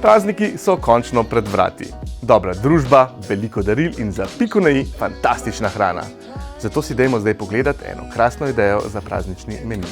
Prazniki so končno pred vrati. Dobra družba, veliko daril in za piko na i fantastična hrana. Zato si dajmo zdaj pogledati eno krasno idejo za praznični meni.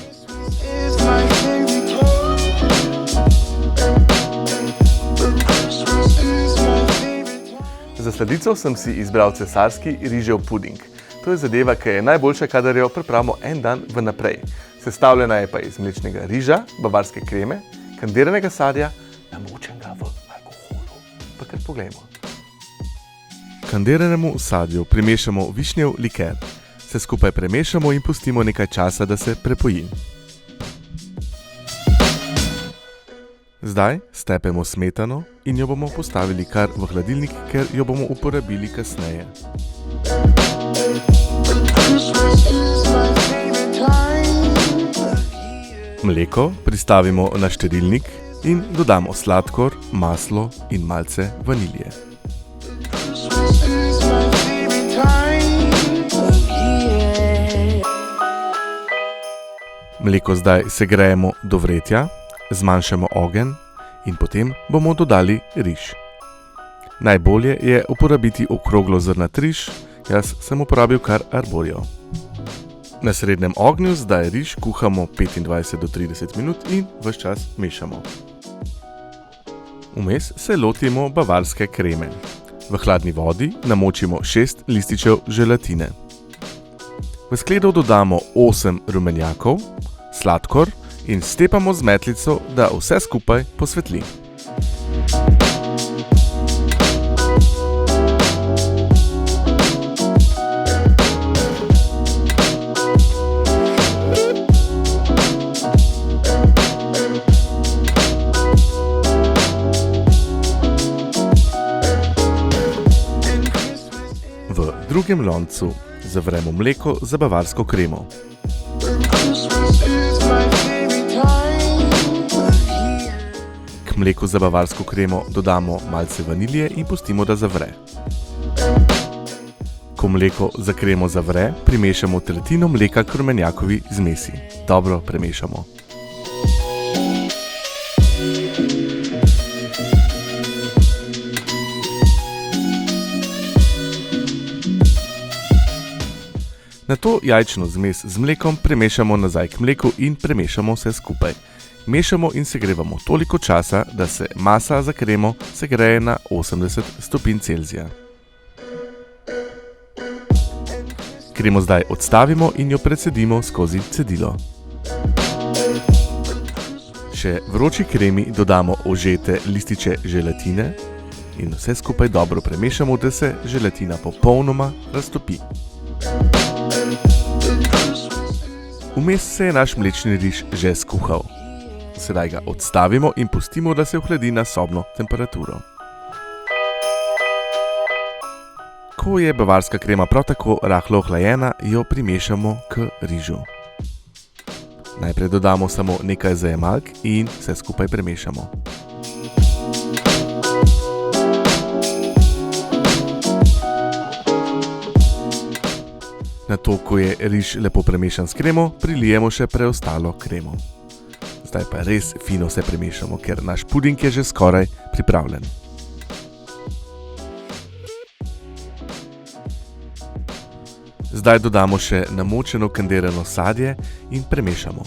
Za sladico sem si izbral cesarski rižev puding. To je zadeva, ki je najboljša, kadar jo pripravimo en dan vnaprej. Sestavljena je pa iz mlečnega riža, bavarske kreme, kandiranega sadja, namočenega v alkoholu. Pa kar poglejmo. Kandiranemu sadju primešamo višnjev liker. Vse skupaj premešamo in pustimo nekaj časa, da se prepoji. Zdaj stepemo smetano in jo bomo postavili kar v hladilnik, ker jo bomo uporabili kasneje. Mleko pristavimo na štedilnik in dodamo sladkor, maslo in malce vanilije. Mleko zdaj segrejemo do vretja, zmanjšamo ogenj in potem bomo dodali riž. Najbolje je uporabiti okroglo-zrnat riž, jaz sem uporabil kar arborijo. Na srednjem ognju zdaj riž kuhamo 25 do 30 minut in ves čas mešamo. Vmes se lotimo bavarske kreme. V hladni vodi namočimo 6 lističev želatine. V skledo dodamo 8 rumenjakov, sladkor in stepamo z metlico, da vse skupaj posvetli. V drugem loncu zavremo mleko za bavarsko kremo. K mleku za bavarsko kremo dodamo malce vanilije in pustimo, da zavre. Ko mleko za kremo zavre, primešamo tretjino mleka k rumenjakovi zmesi. Dobro premešamo. Nato jajčno zmes z mlekom premešamo nazaj k mleku in premešamo vse skupaj. Mešamo in segrevamo toliko časa, da se masa za kremo segreje na 80 stopinj Celzija. Kremo zdaj odstavimo in jo precedimo skozi cedilo. Še vroči kremi dodamo ožete lističe želatine in vse skupaj dobro premešamo, da se želatina popolnoma raztopi. Vmes se je naš mlečni riž že skuhal. Sedaj ga odstavimo in pustimo, da se ohladi na sobno temperaturo. Ko je bavarska krema prav tako rahlo ohlajena, jo primešamo k rižu. Najprej dodamo samo nekaj zajemalk in vse skupaj premešamo. Nato, ko je riž lepo premešan s kremo, prilijemo še preostalo kremo. Zdaj pa res fino vse premešamo, ker naš puding je že skoraj pripravljen. Zdaj dodamo še namočeno kandirano sadje in premešamo.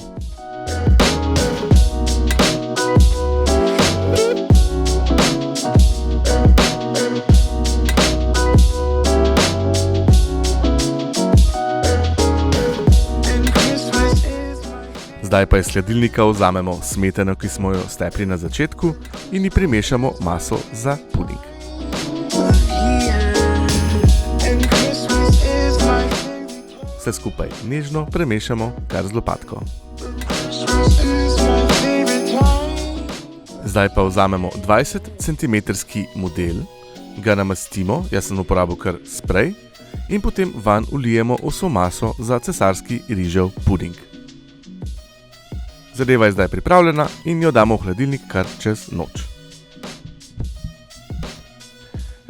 Zdaj pa iz hladilnika vzamemo smetano, ki smo jo stepli na začetku, in ji primešamo maso za puding. Vse skupaj nežno premešamo kar z lopatko. Zdaj pa vzamemo 20 cm model, ga namastimo, jaz sem uporabil kar sprej, in potem vanj vlijemo vso maso za cesarski rižev puding. Zadeva je zdaj pripravljena in jo damo v hladilnik kar čez noč.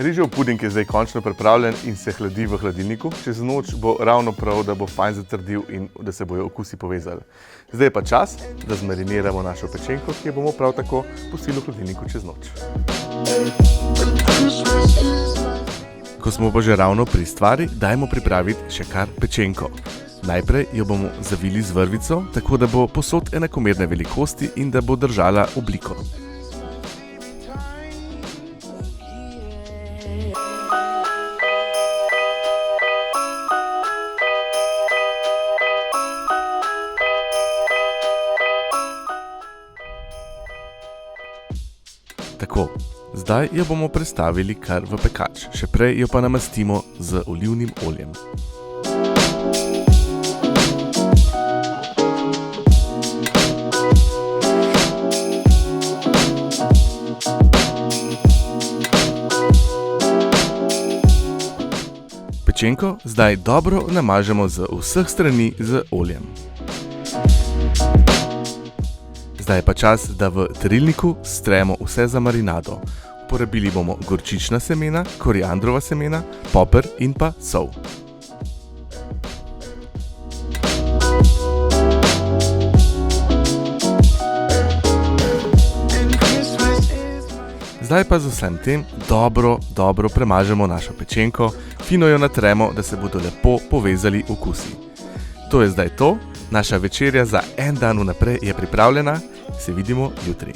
Rižev puding je zdaj končno pripravljen in se hladi v hladilniku. Čez noč bo ravno prav, da bo fajn zatrdil in da se bojo okusi povezali. Zdaj je pa čas, da zmariniramo našo pečenko, ki jo bomo prav tako pustili v hladilniku čez noč. Ko smo pa že ravno pri stvari, dajmo pripraviti še kar pečenko. Najprej jo bomo zavili z vrvico, tako da bo posod enakomerne velikosti in da bo držala obliko. Tako, zdaj jo bomo prestavili kar v pekač, še prej jo pa namastimo z olivnim oljem. Pečenko zdaj dobro namažemo z vseh strani z oljem. Zdaj je pa čas, da v trilniku stremo vse za marinado. Uporabili bomo gorčična semena, koriandrova semena, poper in pa sol. Zdaj pa z vsem tem dobro premažemo našo pečenko, fino jo natremo, da se bodo lepo povezali okusi. To je zdaj to, naša večerja za en dan vnaprej je pripravljena, se vidimo jutri.